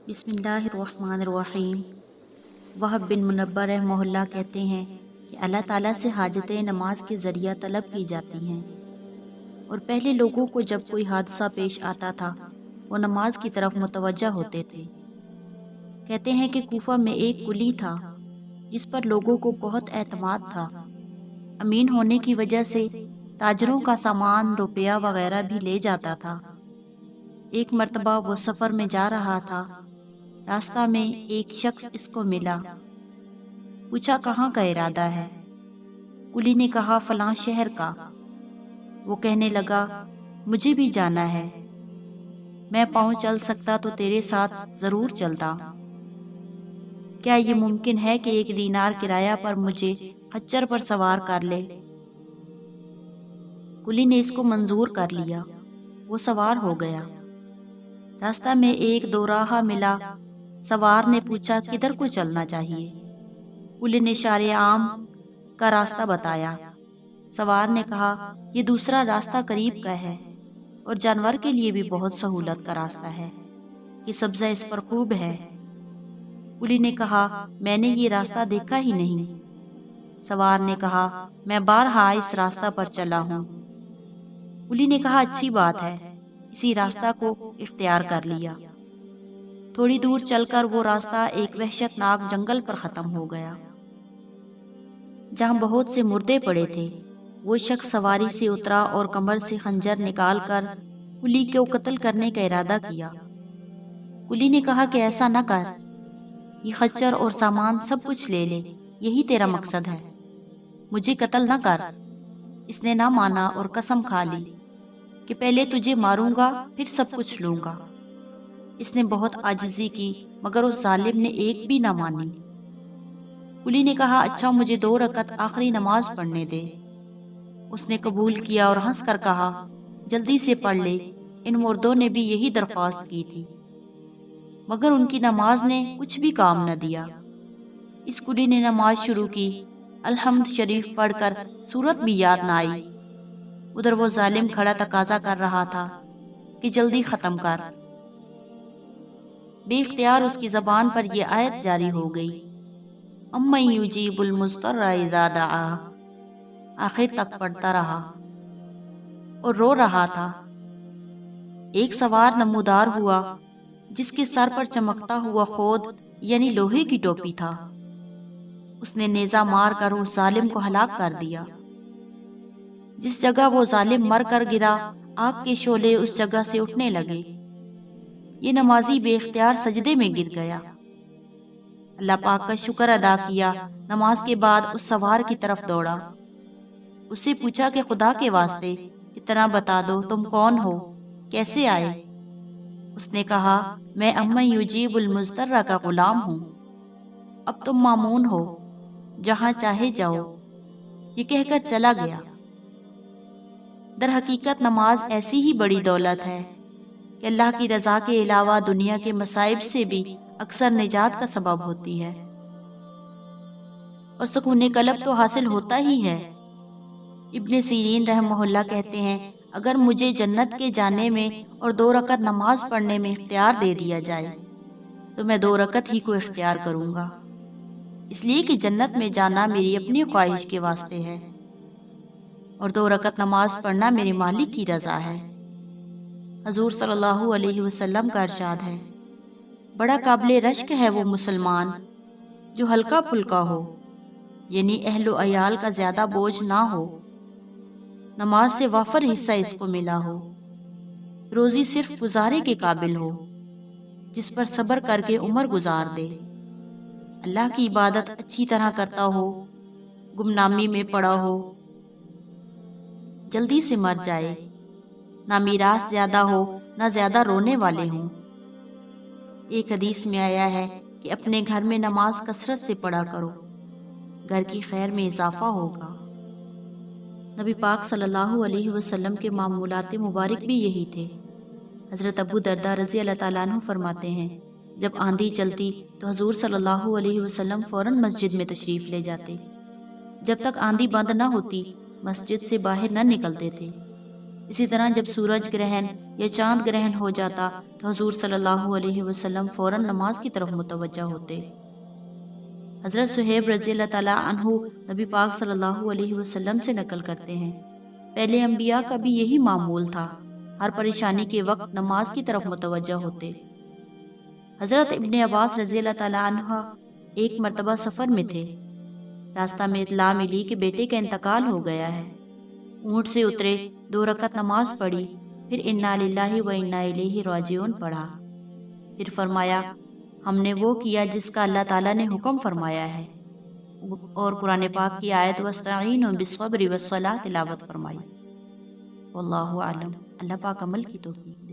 بسم اللہ الرحمن الرحیم۔ وہب بن منبہ رحمہ اللہ کہتے ہیں کہ اللہ تعالیٰ سے حاجتیں نماز کے ذریعہ طلب کی جاتی ہیں، اور پہلے لوگوں کو جب کوئی حادثہ پیش آتا تھا وہ نماز کی طرف متوجہ ہوتے تھے۔ کہتے ہیں کہ کوفہ میں ایک کلی تھا جس پر لوگوں کو بہت اعتماد تھا۔ امین ہونے کی وجہ سے تاجروں کا سامان، روپیہ وغیرہ بھی لے جاتا تھا۔ ایک مرتبہ وہ سفر میں جا رہا تھا، راستہ میں ایک شخص اس کو ملا، پوچھا کہاں کا ارادہ ہے؟ کلی نے کہا فلاں شہر کا۔ وہ کہنے لگا مجھے بھی جانا ہے، میں پاؤں چل سکتا تو تیرے ساتھ ضرور چلتا۔ کیا یہ ممکن ہے کہ 1 دینار کرایہ پر مجھے خچر پر سوار کر لے؟ کلی نے اس کو منظور کر لیا، وہ سوار ہو گیا۔ راستہ میں ایک دو راہ ملا، سوار نے پوچھا کدھر کو چلنا چاہیے؟ کلی نے شارع عام کا راستہ بتایا۔ سوار نے کہا یہ دوسرا راستہ قریب کا ہے اور جانور کے لیے بھی بہت سہولت کا راستہ ہے، یہ سبزہ اس پر خوب ہے۔ کلی نے کہا میں نے یہ راستہ دیکھا ہی نہیں۔ سوار نے کہا میں بارہا اس راستہ پر چلا ہوں۔ کلی نے کہا اچھی بات ہے، اسی راستہ کو اختیار کر لیا۔ تھوڑی دور چل کر وہ راستہ ایک وحشت ناک جنگل پر ختم ہو گیا جہاں بہت سے مردے پڑے تھے۔ وہ شخص سواری سے اترا اور کمر سے خنجر نکال کر کلی کو قتل کرنے کا ارادہ کیا۔ کلی نے کہا کہ ایسا نہ کر، یہ خچر اور سامان سب کچھ لے لے، یہی تیرا مقصد ہے، مجھے قتل نہ کر۔ اس نے نہ مانا اور قسم کھا لی کہ پہلے تجھے ماروں گا پھر سب کچھ لوں گا۔ اس نے بہت عاجزی کی مگر اس ظالم نے ایک بھی نہ مانی۔ کلی نے کہا اچھا مجھے 2 رکعت آخری نماز پڑھنے دے۔ اس نے قبول کیا اور ہنس کر کہا جلدی سے پڑھ لے، ان مردوں نے بھی یہی درخواست کی تھی، مگر ان کی نماز نے کچھ بھی کام نہ دیا۔ اس کلی نے نماز شروع کی، الحمد شریف پڑھ کر سورت بھی یاد نہ آئی۔ ادھر وہ ظالم کھڑا تقاضا کر رہا تھا کہ جلدی ختم کر۔ بے اختیار اس کی زبان پر یہ آیت جاری ہو گئی، امن یجیب المضطر اذا دعاہ، آخر تک پڑھتا رہا اور رو رہا تھا۔ ایک سوار نمودار ہوا جس کے سر پر چمکتا ہوا خود یعنی لوہے کی ٹوپی تھا۔ اس نے نیزہ مار کر اس ظالم کو ہلاک کر دیا۔ جس جگہ وہ ظالم مر کر گرا، آگ کے شعلے اس جگہ سے اٹھنے لگے۔ یہ نمازی بے اختیار سجدے میں گر گیا، اللہ پاک کا شکر ادا کیا۔ نماز کے بعد اس سوار کی طرف دوڑا، اس سے پوچھا کہ خدا کے واسطے اتنا بتا دو تم کون ہو، کیسے آئے؟ اس نے کہا میں امن یجیب المضطر کا غلام ہوں، اب تم مامون ہو، جہاں چاہے جاؤ۔ یہ کہہ کر چلا گیا۔ در حقیقت نماز ایسی ہی بڑی دولت ہے کہ اللہ کی رضا کے علاوہ دنیا کے مصائب سے بھی اکثر نجات کا سبب ہوتی ہے، اور سکون قلب تو حاصل ہوتا ہی ہے۔ ابن سیرین رحمہ اللہ کہتے ہیں اگر مجھے جنت کے جانے میں اور 2 رکعت نماز پڑھنے میں اختیار دے دیا جائے تو میں 2 رکعت ہی کو اختیار کروں گا، اس لیے کہ جنت میں جانا میری اپنی خواہش کے واسطے ہے اور 2 رکعت نماز پڑھنا میرے مالک کی رضا ہے۔ حضور صلی اللہ علیہ وسلم کا ارشاد ہے بڑا قابل رشک ہے وہ مسلمان جو ہلکا پھلکا ہو، یعنی اہل و عیال کا زیادہ بوجھ نہ ہو، نماز سے وافر حصہ اس کو ملا ہو، روزی صرف گزارے کے قابل ہو، جس پر صبر کر کے عمر گزار دے، اللہ کی عبادت اچھی طرح کرتا ہو، گمنامی میں پڑا ہو، جلدی سے مر جائے، نہ میراث زیادہ ہو نہ زیادہ رونے والے ہوں۔ ایک حدیث میں آیا ہے کہ اپنے گھر میں نماز کثرت سے پڑھا کرو، گھر کی خیر میں اضافہ ہوگا۔ نبی پاک صلی اللہ علیہ وسلم کے معمولات مبارک بھی یہی تھے۔ حضرت ابو درداء رضی اللہ تعالیٰ عنہ فرماتے ہیں جب آندھی چلتی تو حضور صلی اللہ علیہ وسلم فوراً مسجد میں تشریف لے جاتے، جب تک آندھی بند نہ ہوتی مسجد سے باہر نہ نکلتے تھے۔ اسی طرح جب سورج گرہن یا چاند گرہن ہو جاتا تو حضور صلی اللہ علیہ وسلم فوراً نماز کی طرف متوجہ ہوتے۔ حضرت صہیب رضی اللہ تعالیٰ عنہ نبی پاک صلی اللہ علیہ وسلم سے نقل کرتے ہیں، پہلے انبیاء کا بھی یہی معمول تھا، ہر پریشانی کے وقت نماز کی طرف متوجہ ہوتے۔ حضرت ابن عباس رضی اللہ تعالیٰ عنہ ایک مرتبہ سفر میں تھے، راستہ میں اطلاع ملی کہ بیٹے کا انتقال ہو گیا ہے۔ اونٹ سے اترے، 2 رکعت نماز پڑھی، پھر انا للہ و انا الیہ راجعون پڑھا، پھر فرمایا ہم نے وہ کیا جس کا اللہ تعالیٰ نے حکم فرمایا ہے، اور قرآن پاک کی آیت وَاسْتَعِینُوا بِالصَّبْرِ وَالصَّلَاةِ تلاوت فرمائی۔ واللہ اعلم۔ اللہ پاک عمل کی توفیق۔